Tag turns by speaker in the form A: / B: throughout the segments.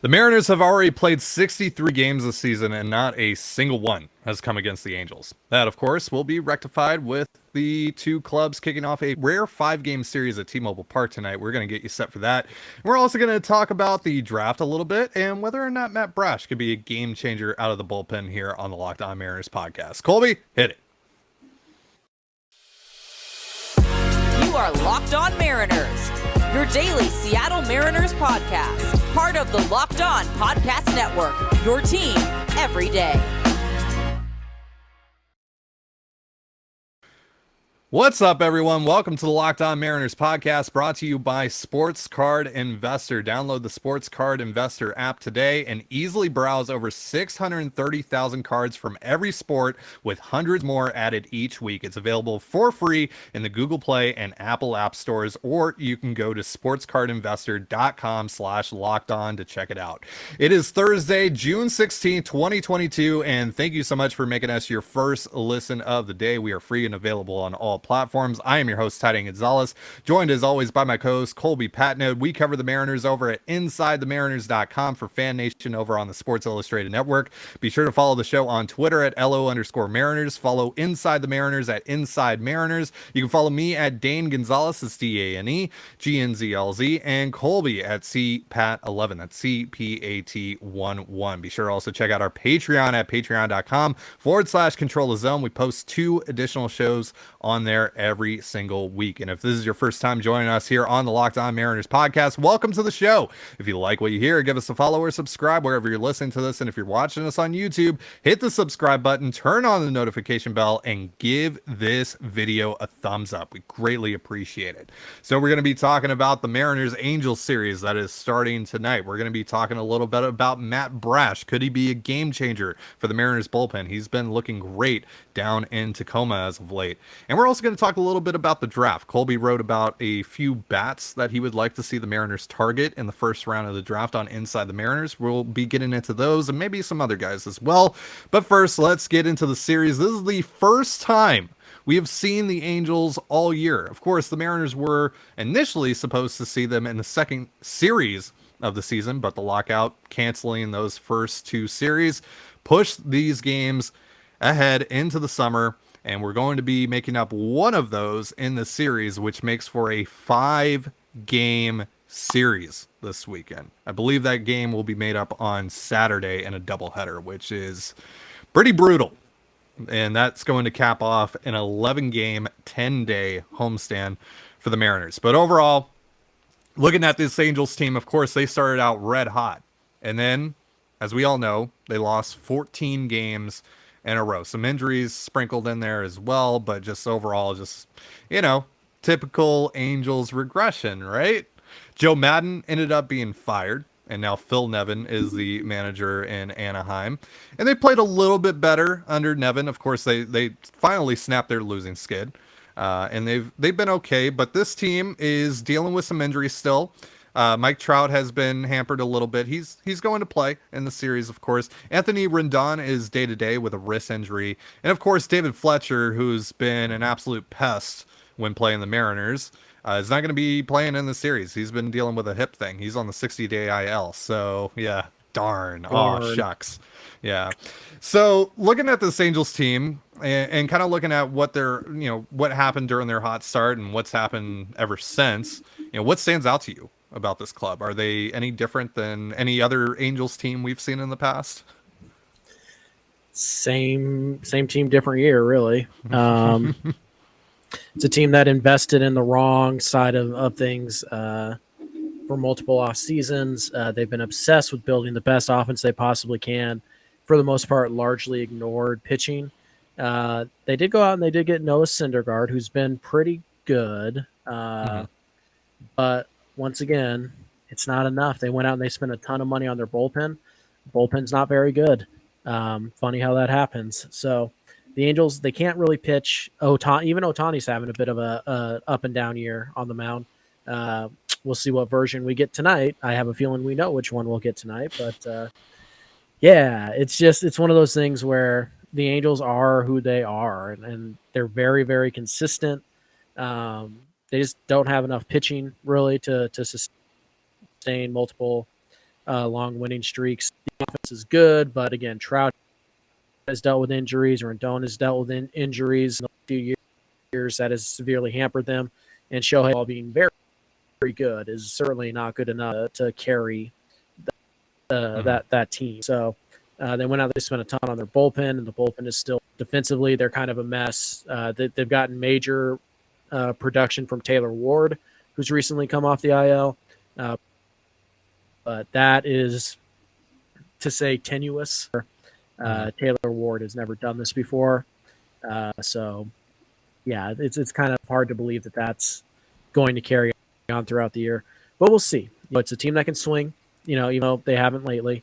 A: The Mariners have already played 63 games this season, and not a single one has come against the Angels. That, of course, will be rectified with the two clubs kicking off a rare 5-game series at T-Mobile Park tonight. We're going to get you set for that. We're also going to talk about the draft a little bit and whether or not Matt Brash could be a game changer out of the bullpen here on the Locked On Mariners podcast. Colby, hit it.
B: You are Locked On Mariners, your daily Seattle Mariners podcast. Part of the Locked On Podcast Network, your team every day.
A: What's up, everyone? Welcome to the Locked On Mariners podcast, brought to you by Sports Card Investor. Download the Sports Card Investor app today and easily browse over 630,000 cards from every sport, with hundreds more added each week. It's available for free in the Google Play and Apple App Stores, or you can go to sportscardinvestor.com/lockedon to check it out. It is Thursday, June 16, 2022, and thank you so much for making us your first listen of the day. We are free and available on all platforms. I am your host, Tidy Gonzalez, joined as always by my co-host, Colby Patnode. We cover the Mariners over at InsideTheMariners.com for Fan Nation over on the Sports Illustrated Network. Be sure to follow the show on Twitter at LO_Mariners. Follow Inside the Mariners at Inside Mariners. You can follow me at Dane Gonzalez, that's DANE, GNZLZ, and Colby at CPAT11, that's CPAT11. Be sure to also check out our Patreon at patreon.com/Control the Zone. We post 2 additional shows on there every single week. And if this is your first time joining us here on the Locked On Mariners podcast, welcome to the show. If you like what you hear, give us a follow or subscribe wherever you're listening to this. And if you're watching us on YouTube, hit the subscribe button, turn on the notification bell, and give this video a thumbs up. We greatly appreciate it. So we're going to be talking about the Mariners Angels series that is starting tonight. We're going to be talking a little bit about Matt Brash. Could he be a game changer for the Mariners bullpen? He's been looking great down in Tacoma as of late. And we're also going to talk a little bit about the draft. Colby wrote about a few bats that he would like to see the Mariners target in the first round of the draft on Inside the Mariners. We'll be getting into those and maybe some other guys as well. But first, let's get into the series. This is the first time we have seen the Angels all year. Of course, the Mariners were initially supposed to see them in the second series of the season, but the lockout canceling those first 2 series pushed these games ahead into the summer, and we're going to be making up one of those in the series, which makes for a 5-game series this weekend. I believe that game will be made up on Saturday in a doubleheader, which is pretty brutal. And that's going to cap off an 11-game, 10-day homestand for the Mariners. But overall, looking at this Angels team, of course, they started out red hot. And then, as we all know, they lost 14 games in a row. Some injuries sprinkled in there as well, but just overall, typical Angels regression, right? Joe Madden ended up being fired, and now Phil Nevin is the manager in Anaheim. And they played a little bit better under Nevin. Of course, they finally snapped their losing skid. And they've been okay, but this team is dealing with some injuries still. Mike Trout has been hampered a little bit. He's going to play in the series, of course. Anthony Rendon is day-to-day with a wrist injury. And, of course, David Fletcher, who's been an absolute pest when playing the Mariners, is not going to be playing in the series. He's been dealing with a hip thing. He's on the 60-day IL. So, yeah, darn. Oh, shucks. Yeah. So, looking at this Angels team and kind of looking at what what happened during their hot start and what's happened ever since, what stands out to you about this club? Are they any different than any other Angels team we've seen in the past?
C: Same team, different year, really. It's a team that invested in the wrong side of things for multiple off seasons. They've been obsessed with building the best offense they possibly can. For the most part, largely ignored pitching. They did go out and they did get Noah Syndergaard, who's been pretty good. But once again, it's not enough. They went out and they spent a ton of money on their bullpen. Bullpen's not very good. Funny how that happens. So the Angels, they can't really pitch. Even Ohtani's having a bit of a up and down year on the mound. We'll see what version we get tonight. I have a feeling we know which one we'll get tonight. But, it's one of those things where the Angels are who they are, and they're very, very consistent. They just don't have enough pitching really to sustain multiple long winning streaks. The offense is good, but again, Trout has dealt with injuries, or Rendon has dealt with injuries in a few years that has severely hampered them. And Shohei, while being very, very good, is certainly not good enough to carry that team. So they went out, they spent a ton on their bullpen, and the bullpen is still defensively, they're kind of a mess. They've gotten major production from Taylor Ward, who's recently come off the IL. But that is, to say, tenuous. Taylor Ward has never done this before. So, yeah, it's kind of hard to believe that that's going to carry on throughout the year. But we'll see. It's a team that can swing, even though they haven't lately.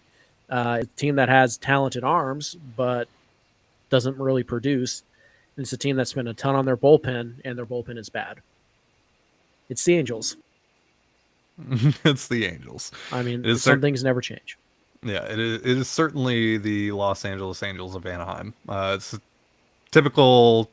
C: It's a team that has talented arms, but doesn't really produce. And it's a team that spent a ton on their bullpen, and their bullpen is bad. It's the Angels.
A: It's the Angels.
C: I mean, some things never change.
A: Yeah, it is certainly the Los Angeles Angels of Anaheim. It's typical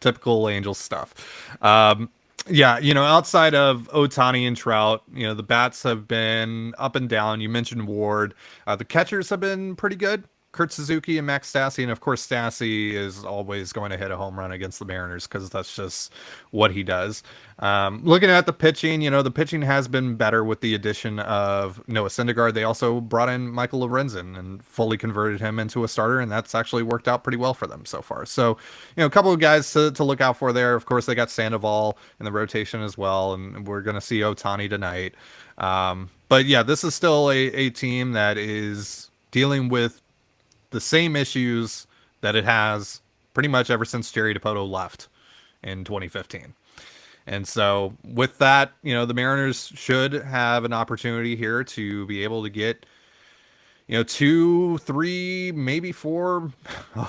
A: Angels stuff. Yeah, outside of Ohtani and Trout, the bats have been up and down. You mentioned Ward. The catchers have been pretty good. Kurt Suzuki and Max Stassi, and of course Stassi is always going to hit a home run against the Mariners because that's just what he does. Looking at the pitching, the pitching has been better with the addition of Noah Syndergaard. They also brought in Michael Lorenzen and fully converted him into a starter, and that's actually worked out pretty well for them so far. So, a couple of guys to look out for there. Of course, they got Sandoval in the rotation as well, and we're going to see Ohtani tonight. But yeah, this is still a team that is dealing with the same issues that it has pretty much ever since Jerry Dipoto left in 2015. And so with that, the Mariners should have an opportunity here to be able to get, 2, 3, maybe 4.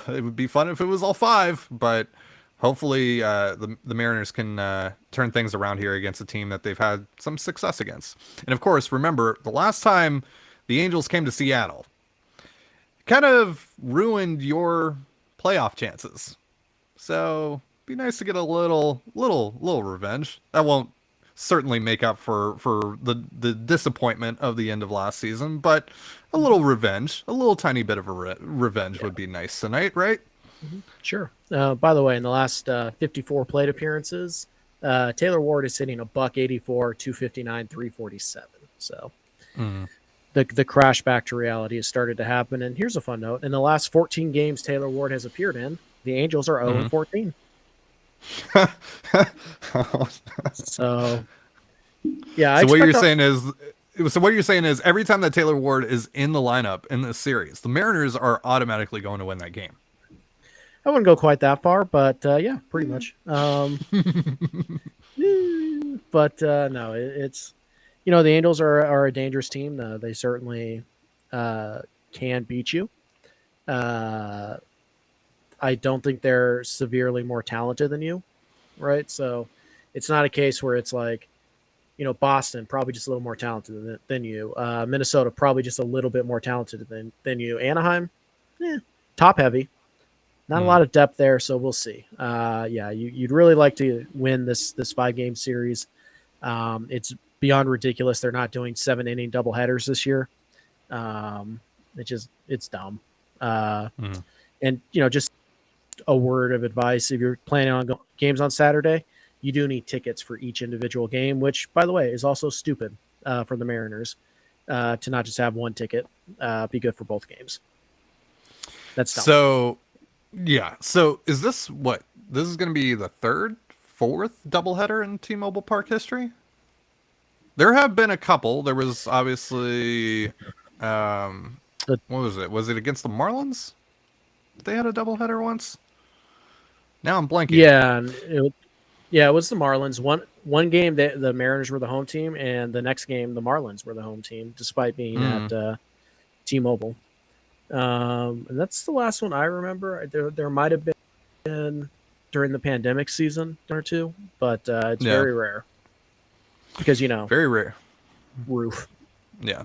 A: It would be fun if it was all 5, but hopefully the Mariners can turn things around here against a team that they've had some success against. And of course, remember, the last time the Angels came to Seattle, kind of ruined your playoff chances. So be nice to get a little revenge. That won't certainly make up for the disappointment of the end of last season, but a little revenge, a little tiny bit of a revenge would be nice tonight, right?
C: Mm-hmm. Sure. By the way, in the last 54 plate appearances, Taylor Ward is hitting a .184, 259, 347. So. The crash back to reality has started to happen. And here's a fun note. In the last 14 games Taylor Ward has appeared in, the Angels are 0-14. So, yeah.
A: So what you're saying is every time that Taylor Ward is in the lineup in this series, the Mariners are automatically going to win that game.
C: I wouldn't go quite that far, but yeah, pretty much. But no, it's... the Angels are a dangerous team. They certainly can beat you. I don't think they're severely more talented than you, right? So it's not a case where it's like, Boston probably just a little more talented than you. Minnesota probably just a little bit more talented than you. Anaheim, top heavy. Not a lot of depth there, so we'll see. Yeah, you'd really like to win this 5-game series. It's beyond ridiculous they're not doing 7-inning doubleheaders this year. It's dumb. And just a word of advice: if you're planning on games on Saturday, you do need tickets for each individual game, which, by the way, is also stupid for the Mariners to not just have one ticket. Be good for both games. That's dumb.
A: So yeah. So is this what? This is going to be the 3rd, 4th doubleheader in T-Mobile Park history? There have been a couple. There was obviously, what was it? Was it against the Marlins? They had a doubleheader once. Now I'm blanking.
C: Yeah, it was the Marlins. One game the Mariners were the home team, and the next game the Marlins were the home team, despite being at T-Mobile. And that's the last one I remember. There might have been during the pandemic season or two, but it's very rare. Because
A: very rare
C: roof.
A: Yeah,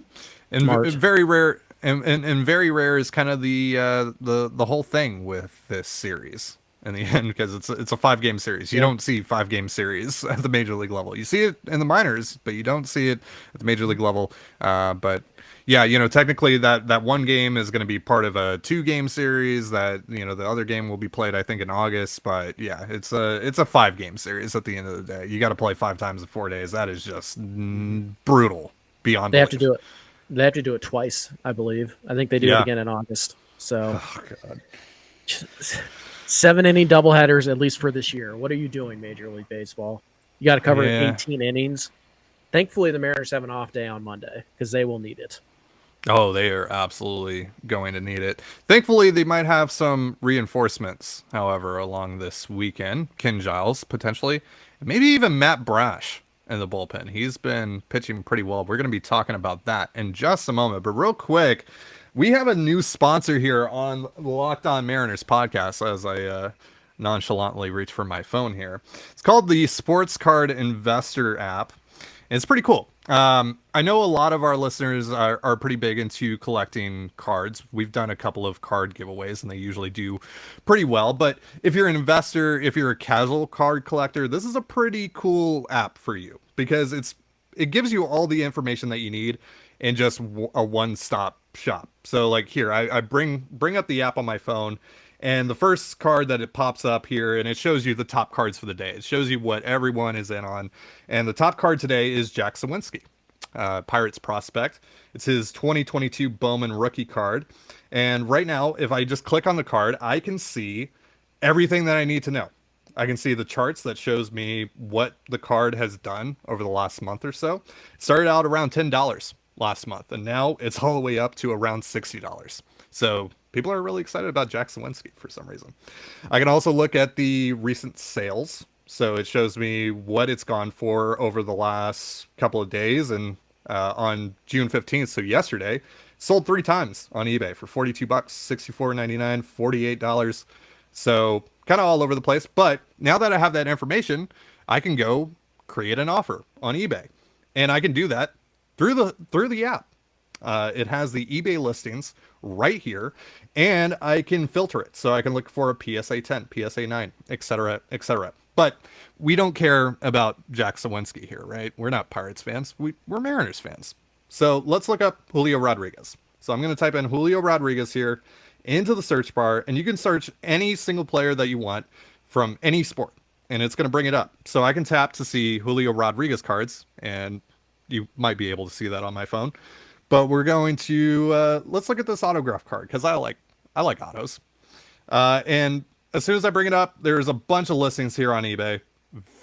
A: and very rare, and very rare is kind of the whole thing with this series in the end, because it's a 5-game series. You don't see 5-game series at the major league level. You see it in the minors, but you don't see it at the major league level. But Yeah, technically that one game is going to be part of a 2-game series that, the other game will be played, I think, in August. But yeah, it's a 5-game series at the end of the day. You got to play 5 times in 4 days. That is just brutal beyond
C: They have to
A: belief.
C: do it. They have to do it twice, I believe. I think they do it
A: Yeah.
C: again in August. So
A: Oh, God.
C: 7-inning doubleheaders, at least for this year. What are you doing, Major League Baseball? You got to cover
A: Yeah.
C: 18 innings. Thankfully, the Mariners have an off day on Monday because they will need it.
A: Oh, they are absolutely going to need it. Thankfully, they might have some reinforcements, however, along this weekend. Ken Giles, potentially. And maybe even Matt Brash in the bullpen. He's been pitching pretty well. We're going to be talking about that in just a moment. But real quick, we have a new sponsor here on the Locked On Mariners podcast as I nonchalantly reach for my phone here. It's called the Sports Card Investor app. And it's pretty cool. I know a lot of our listeners are pretty big into collecting cards. We've done a couple of card giveaways and they usually do pretty well. But if you're an investor, if you're a casual card collector, this is a pretty cool app for you because it gives you all the information that you need in just a one-stop shop. So like here, I bring up the app on my phone. And the first card that it pops up here, and it shows you the top cards for the day. It shows you what everyone is in on. And the top card today is Jack Sawinski, Pirates prospect. It's his 2022 Bowman rookie card. And right now, if I just click on the card, I can see everything that I need to know. I can see the charts that shows me what the card has done over the last month or so. It started out around $10 last month, and now it's all the way up to around $60. So people are really excited about Jack Sawinski for some reason. I can also look at the recent sales. So it shows me what it's gone for over the last couple of days. And on June 15th, so yesterday, sold 3 times on eBay for $42, $64.99, $48. So kind of all over the place. But now that I have that information, I can go create an offer on eBay. And I can do that through the app. It has the eBay listings right here, and I can filter it. So I can look for a PSA 10, PSA 9, etc., etc. But we don't care about Jack Sawinski here, right? We're not Pirates fans. We're Mariners fans. So let's look up Julio Rodriguez. So I'm going to type in Julio Rodriguez here into the search bar, and you can search any single player that you want from any sport, and it's going to bring it up. So I can tap to see Julio Rodriguez cards, and you might be able to see that on my phone. But we're going to let's look at this autograph card because I like autos. And as soon as I bring it up, there's a bunch of listings here on eBay.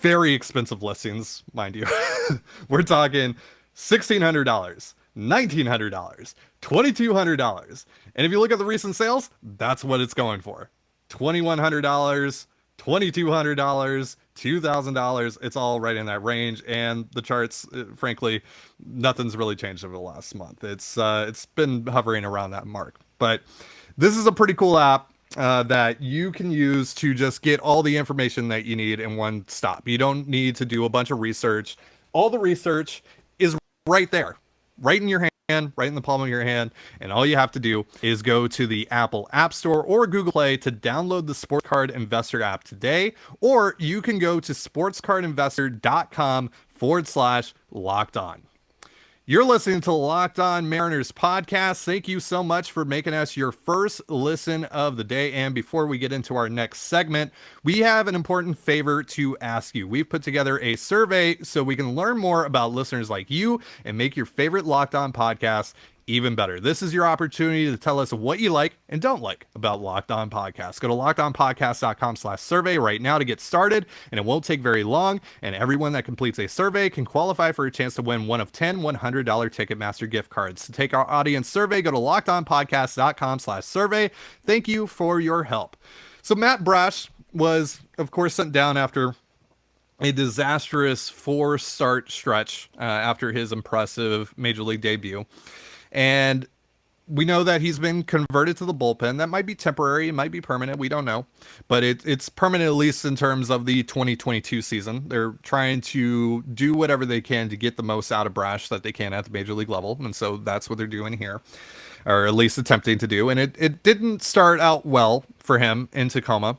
A: Very expensive listings, mind you. We're talking $1,600, $1,900, $2,200. And if you look at the recent sales, that's what it's going for. $2,100, $2,200, $2,000. It's all right in that range. And the charts, frankly, nothing's really changed over the last month. It's been hovering around that mark. But this is a pretty cool app that you can use to just get all the information that you need in one stop. You don't need to do a bunch of research. All the research is right there, right in your hand, right in the palm of your hand. And all you have to do is go to the Apple App Store or Google Play to download the Sports Card Investor app today. Or you can go to sportscardinvestor.com/locked on. You're listening to the Locked On Mariners podcast. Thank you so much for making us your first listen of the day. And before we get into our next segment, we have an important favor to ask you. We've put together a survey so we can learn more about listeners like you and make your favorite Locked On podcast even better. This is your opportunity to tell us what you like and don't like about Locked On Podcasts. Go to lockedonpodcast.com/survey right now to get started, and it won't take very long. And everyone that completes a survey can qualify for a chance to win one of 10 $100 Ticketmaster gift cards. To take our audience survey, go to lockedonpodcast.com/survey. Thank you for your help. So Matt Brash was, of course, sent down after a disastrous 4-start stretch after his impressive Major League debut. And we know that he's been converted to the bullpen. That might be temporary. It might be permanent. We don't know. But it's permanent, at least in terms of the 2022 season. They're trying to do whatever they can to get the most out of Brash that they can at the major league level. And so that's what they're doing here, or at least attempting to do. And it didn't start out well for him in Tacoma.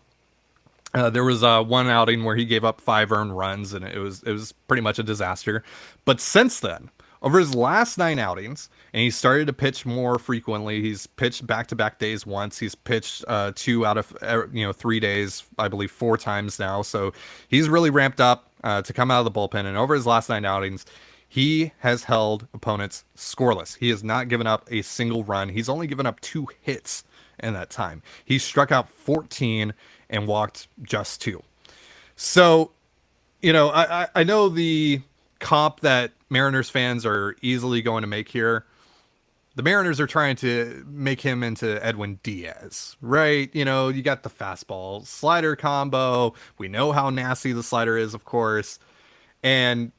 A: There was one outing where he gave up 5 earned runs, and it was pretty much a disaster. But since then, Over his last 9 outings, and he started to pitch more frequently. He's pitched back-to-back days once. He's pitched 2 out of 3 days, I believe 4 times now. So he's really ramped up to come out of the bullpen. And over his last 9 outings, he has held opponents scoreless. He has not given up a single run. He's only given up 2 hits in that time. He struck out 14 and walked just 2. So, I know the comp that Mariners fans are easily going to make here. The Mariners are trying to make him into Edwin Diaz, right? You got the fastball slider combo. We know how nasty the slider is, of course. And,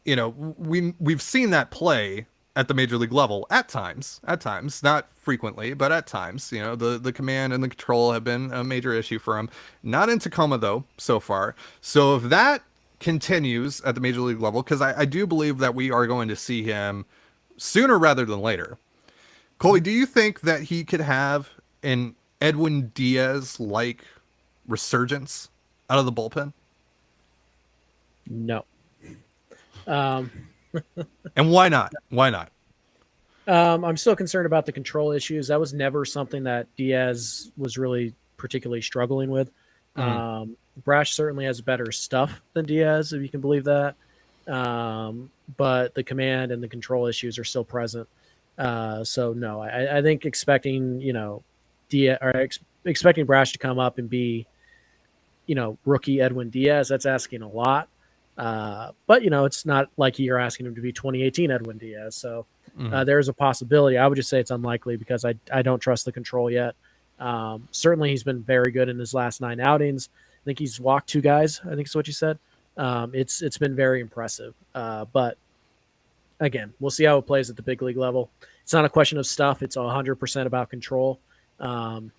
A: we've seen that play at the major league level at times, not frequently, but at times. The command and the control have been a major issue for him. Not in Tacoma, though, so far. So if that continues at the major league level, because I do believe that we are going to see him sooner rather than later. Colby, do you think that he could have an Edwin Diaz-like resurgence out of the bullpen?
C: No.
A: And why not? Why not?
C: I'm still concerned about the control issues. That was never something that Diaz was really particularly struggling with. Brash certainly has better stuff than Diaz, if you can believe that. But the command and the control issues are still present. So no, I think expecting, expecting Brash to come up and be, rookie Edwin Diaz, that's asking a lot. But it's not like you're asking him to be 2018 Edwin Diaz. So there's a possibility. I would just say it's unlikely because I don't trust the control yet. Certainly he's been very good in his last 9 outings. I think he's walked 2 guys. I think is what you said. It's been very impressive. But again, we'll see how it plays at the big league level. It's not a question of stuff. It's 100% about control. And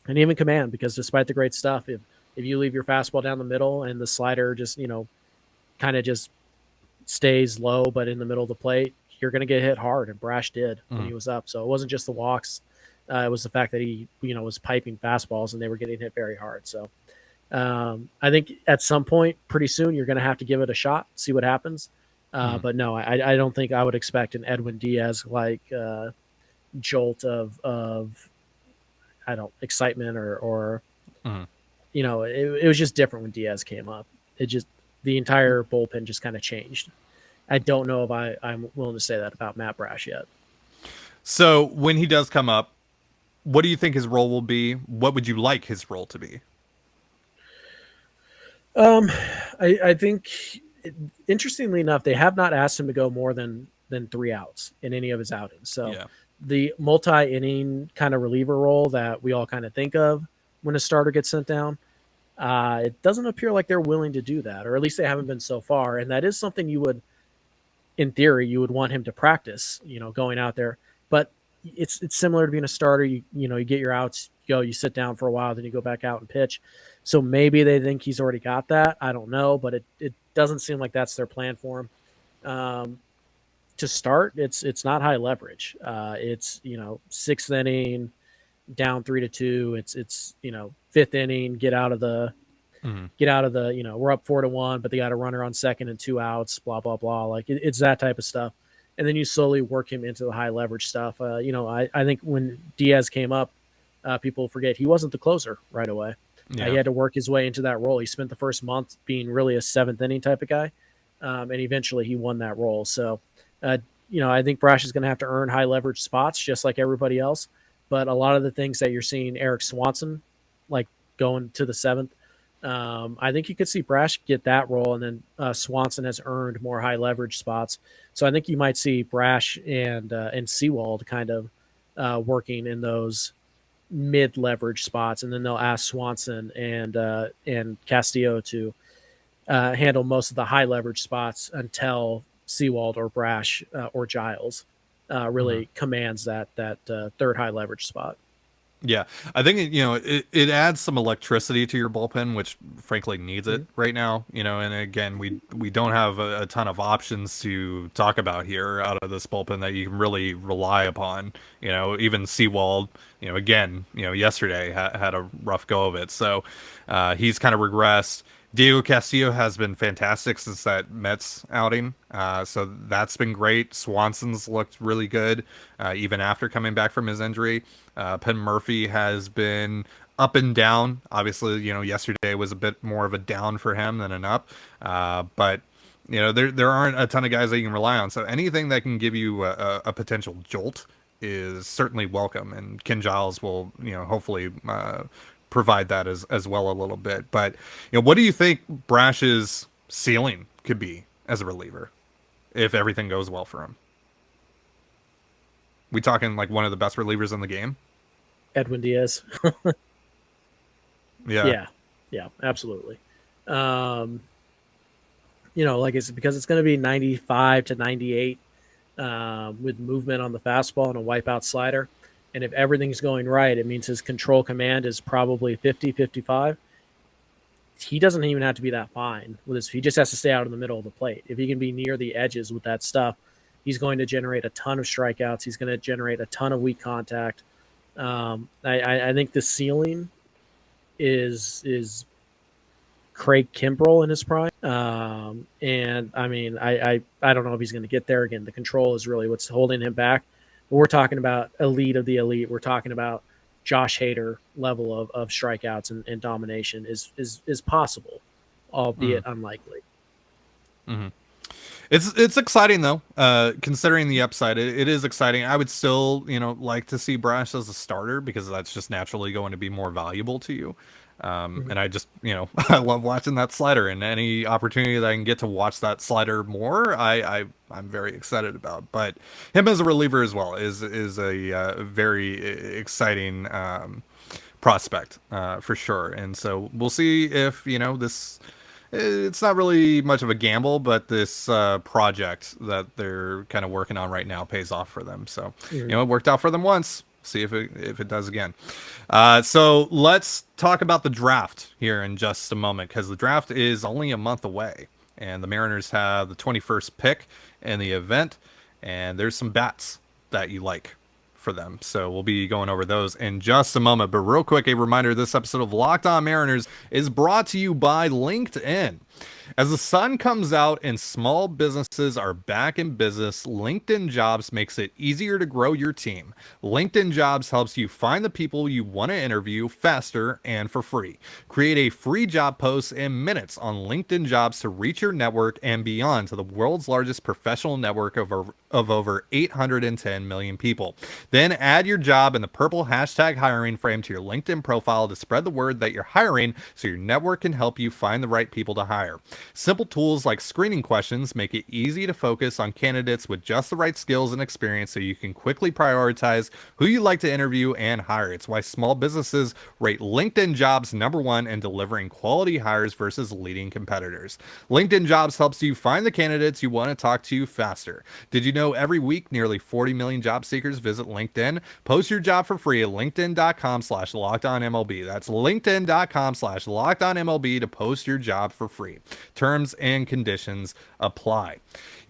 C: even command, because despite the great stuff, if you leave your fastball down the middle and the slider just, kind of just stays low, but in the middle of the plate, you're going to get hit hard. And Brash did when he was up. So it wasn't just the walks. It was the fact that he, was piping fastballs and they were getting hit very hard. So I think at some point pretty soon, you're going to have to give it a shot, see what happens. But no, I don't think I would expect an Edwin Diaz like jolt of excitement or it was just different when Diaz came up. The entire bullpen just kind of changed. I don't know if I'm willing to say that about Matt Brash yet.
A: So when he does come up, what do you think his role will be? What would you like his role to be?
C: I think, interestingly enough, they have not asked him to go more than 3 outs in any of his outings. So the multi-inning kind of reliever role that we all kind of think of when a starter gets sent down, it doesn't appear like they're willing to do that, or at least they haven't been so far. And that is something in theory, you would want him to practice, going out there. But it's similar to being a starter. You get your outs, you sit down for a while, then you go back out and pitch. So maybe they think he's already got that. I don't know, but it doesn't seem like that's their plan for him. To start, it's not high leverage. It's 6th inning, down 3-2. It's 5th inning, get out of the we're up 4-1, but they got a runner on second and 2 outs, blah blah blah. Like it's that type of stuff, and then you slowly work him into the high leverage stuff. I think when Diaz came up, people forget he wasn't the closer right away. He had to work his way into that role. He spent the first month being really a 7th inning type of guy, and eventually he won that role. So, I think Brash is going to have to earn high leverage spots just like everybody else. But a lot of the things that you're seeing Eric Swanson, like going to the 7th, I think you could see Brash get that role, and then Swanson has earned more high leverage spots. So I think you might see Brash and Sewald kind of working in those mid leverage spots, and then they'll ask Swanson and Castillo to handle most of the high leverage spots until Sewald or Brash or Giles really commands that third high leverage spot.
A: Yeah, I think it adds some electricity to your bullpen, which frankly needs it right now. And again, we don't have a ton of options to talk about here out of this bullpen that you can really rely upon. Even Sewald, again, yesterday had a rough go of it, so he's kind of regressed. Diego Castillo has been fantastic since that Mets outing. So that's been great. Swanson's looked really good, even after coming back from his injury. Penn Murphy has been up and down. Obviously, yesterday was a bit more of a down for him than an up. But there aren't a ton of guys that you can rely on. So anything that can give you a potential jolt is certainly welcome. And Ken Giles will, hopefully provide that as well a little bit. But what do you think Brash's ceiling could be as a reliever if everything goes well for him? We talking like one of the best relievers in the game?
C: Edwin Diaz.
A: Yeah.
C: Yeah, absolutely. Like it's because it's going to be 95 to 98 with movement on the fastball and a wipeout slider. And if everything's going right, it means his control command is probably 50, 55. He doesn't even have to be that fine with his. He just has to stay out in the middle of the plate. If he can be near the edges with that stuff, he's going to generate a ton of strikeouts. He's going to generate a ton of weak contact. I think the ceiling is Craig Kimbrell in his prime. And I mean, I don't know if he's going to get there again. The control is really what's holding him back. But we're talking about elite of the elite. We're talking about Josh Hader level of strikeouts and domination is possible, albeit unlikely.
A: Mm-hmm. It's exciting though, considering the upside. It is exciting. I would still, like to see Brash as a starter because that's just naturally going to be more valuable to you. And I just, I love watching that slider, and any opportunity that I can get to watch that slider more, I'm very excited about. But him as a reliever as well is a very exciting prospect for sure. And so we'll see if this. It's not really much of a gamble, but this project that they're kind of working on right now pays off for them. So it worked out for them once. See if it does again. So let's talk about the draft here in just a moment, because the draft is only a month away, and the Mariners have the 21st pick in the event, and there's some bats that you like for them. So we'll be going over those in just a moment. But real quick, a reminder, this episode of Locked On Mariners is brought to you by LinkedIn. As the sun comes out and small businesses are back in business, LinkedIn Jobs makes it easier to grow your team. LinkedIn Jobs helps you find the people you want to interview faster and for free. Create a free job post in minutes on LinkedIn Jobs to reach your network and beyond to the world's largest professional network of over 810 million people. Then add your job in the purple hashtag hiring frame to your LinkedIn profile to spread the word that you're hiring so your network can help you find the right people to hire. Simple tools like screening questions make it easy to focus on candidates with just the right skills and experience so you can quickly prioritize who you'd like to interview and hire. It's why small businesses rate LinkedIn Jobs #1 in delivering quality hires versus leading competitors. LinkedIn Jobs helps you find the candidates you want to talk to faster. Did you know every week nearly 40 million job seekers visit LinkedIn? Post your job for free at linkedin.com/lockedonmlb. That's linkedin.com/lockedonmlb to post your job for free. Terms and conditions apply.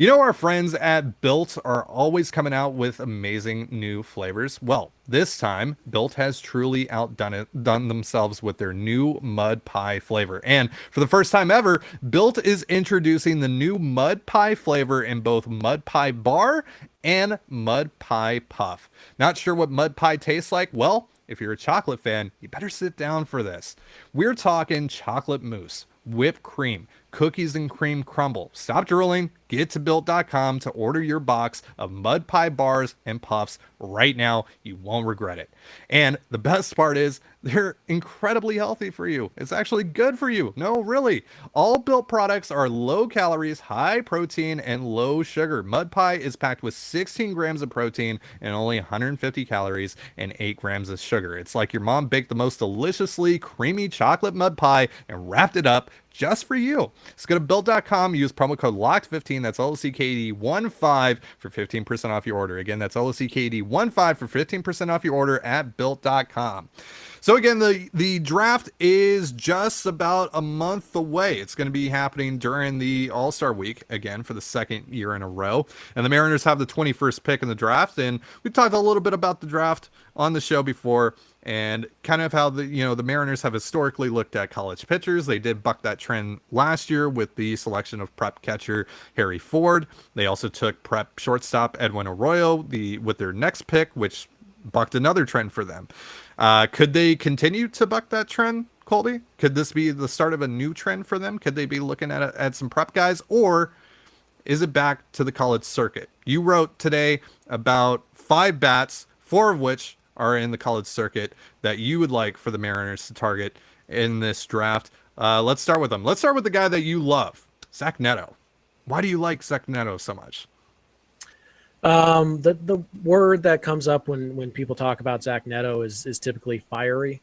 A: Our friends at Built are always coming out with amazing new flavors. Well, this time, Built has truly done themselves with their new mud pie flavor. And for the first time ever, Built is introducing the new mud pie flavor in both mud pie bar and mud pie puff. Not sure what mud pie tastes like? Well, if you're a chocolate fan, you better sit down for this. We're talking chocolate mousse, whipped cream, cookies and cream crumble. Stop drooling. Get to Built.com to order your box of mud pie bars and puffs right now. You won't regret it. And the best part is they're incredibly healthy for you. It's actually good for you. No, really. All Built products are low calories, high protein, and low sugar. Mud pie is packed with 16 grams of protein and only 150 calories and 8 grams of sugar. It's like your mom baked the most deliciously creamy chocolate mud pie and wrapped it up just for you. So go to Built.com, use promo code LOCKED15, that's LOCKED15 for 15% off your order. Again, that's LOCKED15 for 15% off your order at Built.com. So again, the draft is just about a month away. It's going to be happening during the All-Star week again for the second year in a row. And the Mariners have the 21st pick in the draft. And we talked a little bit about the draft on the show before and kind of how the Mariners have historically looked at college pitchers. They did buck that trend last year with the selection of prep catcher Harry Ford. They also took prep shortstop Edwin Arroyo with their next pick, which bucked another trend for them. Could they continue to buck that trend, Colby? Could this be the start of a new trend for them? Could they be looking at some prep guys, or is it back to the college circuit? You wrote today about 5 bats, 4 of which are in the college circuit that you would like for the Mariners to target in this draft. Let's start with them. Let's start with the guy that you love, Zach Neto. Why do you like Zach Neto so much?
C: The word that comes up when people talk about Zach Neto is typically fiery.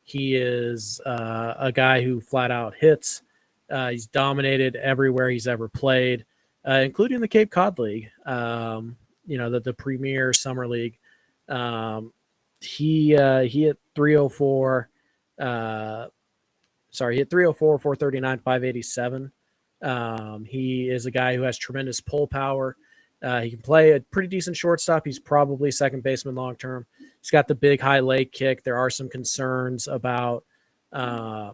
C: He is a guy who flat out hits. He's dominated everywhere he's ever played, including the Cape Cod League, the premier summer league. He hit 304. He hit 304, 439, 587. He is a guy who has tremendous pull power. He can play a pretty decent shortstop. He's probably second baseman long term. He's got the big high leg kick. There are some concerns about, how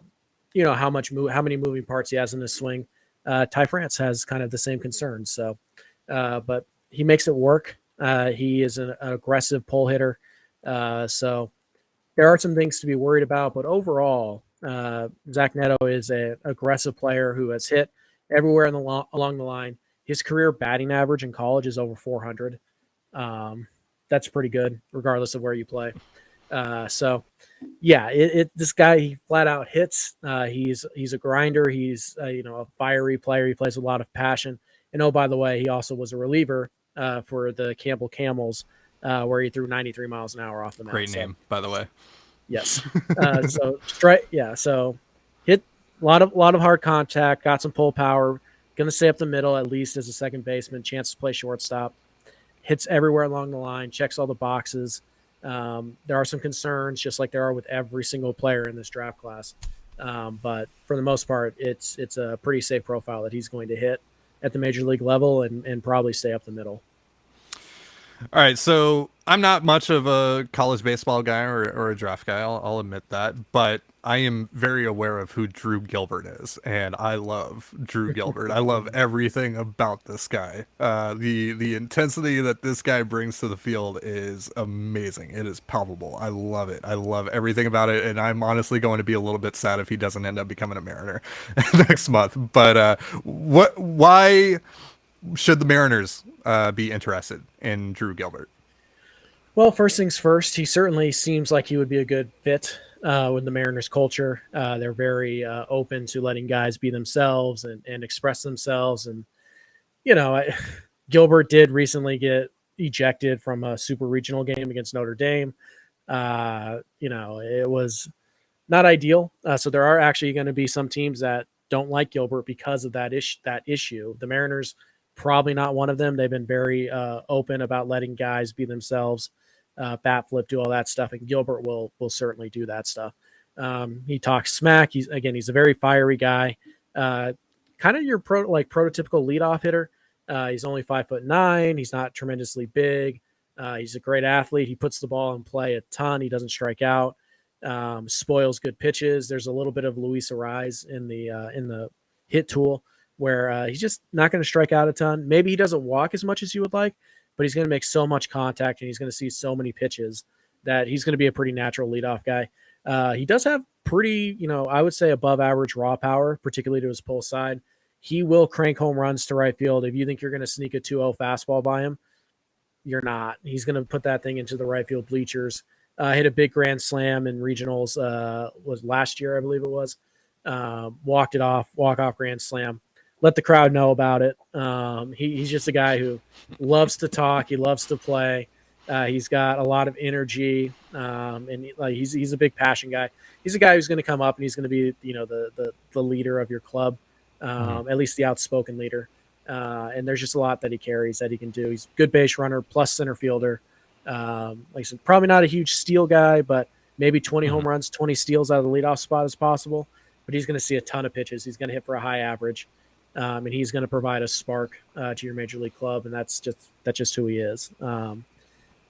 C: many moving parts he has in his swing. Ty France has kind of the same concerns. So, but he makes it work. He is an aggressive pull hitter. So there are some things to be worried about. But overall, Zach Neto is an aggressive player who has hit everywhere along the line. His career batting average in college is over 400. That's pretty good, regardless of where you play. This guy, he flat out hits. He's a grinder. He's a fiery player. He plays with a lot of passion. And oh, by the way, he also was a reliever for the Campbell Camels, where he threw 93 miles an hour off the mound.
A: Great name, by the way.
C: Yes. So hit a lot of hard contact. Got some pull power. Going to stay up the middle at least as a second baseman, chance to play shortstop, hits everywhere along the line, checks all the boxes. There are some concerns, just like there are with every single player in this draft class. But for the most part, it's a pretty safe profile that he's going to hit at the major league level and probably stay up the middle.
A: All right, so I'm not much of a college baseball guy or a draft guy. I'll admit that, but I am very aware of who Drew Gilbert is, and I love Drew Gilbert. I love everything about this guy. The intensity that this guy brings to the field is amazing. It is palpable. I love it. I love everything about it, and I'm honestly going to be a little bit sad if he doesn't end up becoming a Mariner next month. But why should the Mariners be interested in Drew Gilbert?
C: Well, first things first, he certainly seems like he would be a good fit with the Mariners culture. They're very open to letting guys be themselves and express themselves. And, Gilbert did recently get ejected from a super regional game against Notre Dame. It was not ideal. So there are actually going to be some teams that don't like Gilbert because of that issue. The Mariners, probably not one of them. They've been very open about letting guys be themselves, bat flip, do all that stuff. And Gilbert will certainly do that stuff. He talks smack. He's a very fiery guy. Kind of your prototypical leadoff hitter. He's only 5'9". He's not tremendously big. He's a great athlete. He puts the ball in play a ton. He doesn't strike out. Spoils good pitches. There's a little bit of Luis Ariz in the hit tool, where he's just not going to strike out a ton. Maybe he doesn't walk as much as you would like, but he's going to make so much contact and he's going to see so many pitches that he's going to be a pretty natural leadoff guy. He does have pretty, I would say above average raw power, particularly to his pull side. He will crank home runs to right field. If you think you're going to sneak a 2-0 fastball by him, you're not. He's going to put that thing into the right field bleachers. Hit a big grand slam in regionals, was last year, I believe it was. Walk-off grand slam. Let the crowd know about it. He's just a guy who loves to talk. He loves to play. He's got a lot of energy, and he's a big passion guy. He's a guy who's going to come up and he's going to be, the leader of your club, at least the outspoken leader. And there's just a lot that he carries that he can do. He's a good base runner plus center fielder. Like I said, probably not a huge steal guy, but maybe 20 home runs, 20 steals out of the leadoff spot is possible, but he's going to see a ton of pitches. He's going to hit for a high average, and he's going to provide a spark to your major league club, and that's just who he is.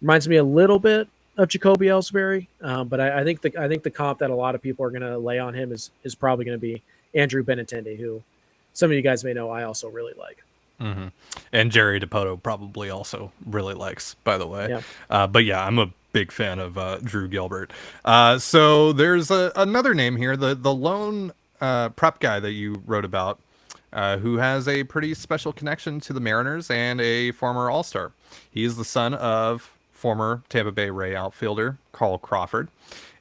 C: Reminds me a little bit of Jacoby Ellsbury, but I think the comp that a lot of people are going to lay on him is probably going to be Andrew Benintendi, who some of you guys may know I also really like.
A: Mm-hmm. And Jerry Dipoto probably also really likes, by the way.
C: Yeah.
A: But yeah, I'm a big fan of Drew Gilbert. So there's another name here, the lone prep guy that you wrote about, who has a pretty special connection to the Mariners and a former All-Star. He is the son of former Tampa Bay Ray outfielder Carl Crawford,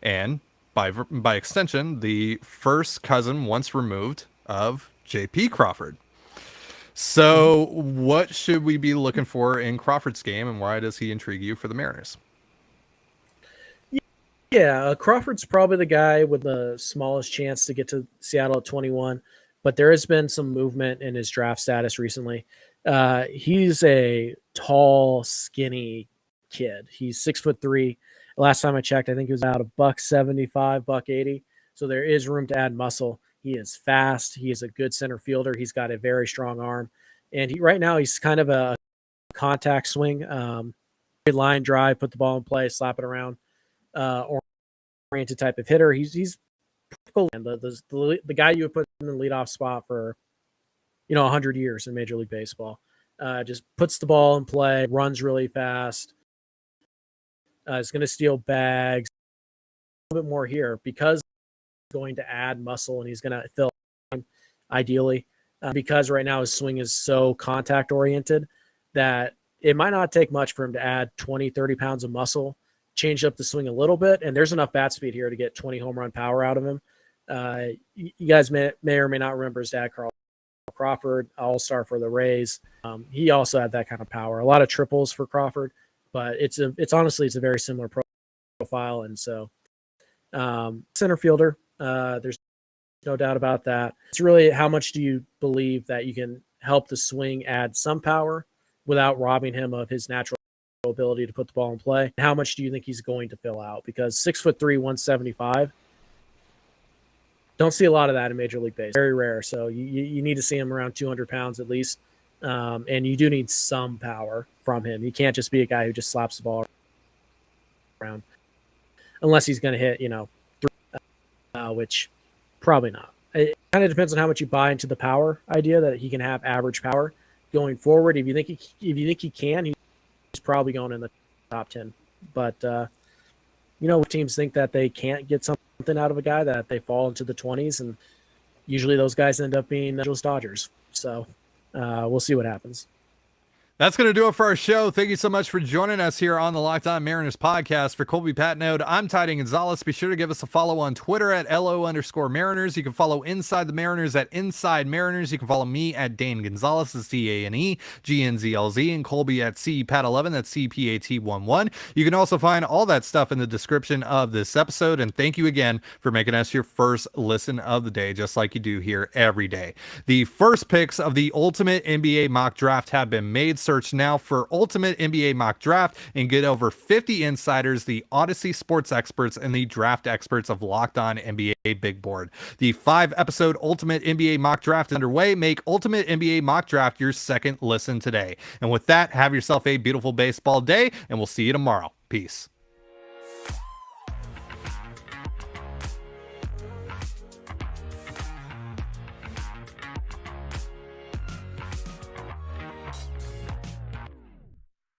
A: and by extension, the first cousin once removed of J.P. Crawford. So what should we be looking for in Crawford's game, and why does he intrigue you for the Mariners?
C: Yeah, Crawford's probably the guy with the smallest chance to get to Seattle at 21, but there has been some movement in his draft status recently. He's a tall, skinny kid. He's 6'3". Last time I checked, I think he was about $175, $180. So there is room to add muscle. He is fast. He is a good center fielder. He's got a very strong arm. And right now he's kind of a contact swing, line drive, put the ball in play, slap it around, oriented type of hitter. He's the guy you would put in the leadoff spot for 100 years in Major League Baseball. Just puts the ball in play, runs really fast. Is going to steal bags. A little bit more here because going to add muscle and he's going to fill ideally because right now his swing is so contact oriented that it might not take much for him to add 20-30 pounds of muscle, change up the swing a little bit, and there's enough bat speed here to get 20 home run power out of him. You guys may or may not remember his dad, Carl Crawford, all-star for the Rays. He also had that kind of power. A lot of triples for Crawford, but it's honestly a very similar profile. And so center fielder, there's no doubt about that. It's really how much do you believe that you can help the swing add some power without robbing him of his natural ability to put the ball in play. How much do you think he's going to fill out? Because 6'3", 175, don't see a lot of that in Major League Baseball. Very rare. So you need to see him around 200 pounds at least. And you do need some power from him. He can't just be a guy who just slaps the ball around unless he's going to hit, 3, which probably not. It kind of depends on how much you buy into the power idea that he can have average power going forward. If you think he can, he's probably going in the top 10. But teams think that they can't get something out of a guy, that they fall into the 20s, and usually those guys end up being Angeles Dodgers. So we'll see what happens.
A: That's going to do it for our show. Thank you so much for joining us here on the Locked On Mariners podcast. For Colby Patnode, I'm Tidy Gonzalez. Be sure to give us a follow on Twitter at LO_Mariners. You can follow Inside the Mariners at Inside Mariners. You can follow me at Dane Gonzalez, that's DANEGNZLZ, and Colby at CPAT11, that's CPAT11. You can also find all that stuff in the description of this episode. And thank you again for making us your first listen of the day, just like you do here every day. The first picks of the Ultimate NBA Mock Draft have been made. Search now for Ultimate NBA Mock Draft and get over 50 insiders, the Odyssey sports experts, and the draft experts of Locked On NBA Big Board. The 5-episode Ultimate NBA Mock Draft is underway. Make Ultimate NBA Mock Draft your second listen today. And with that, have yourself a beautiful baseball day, and we'll see you tomorrow. Peace.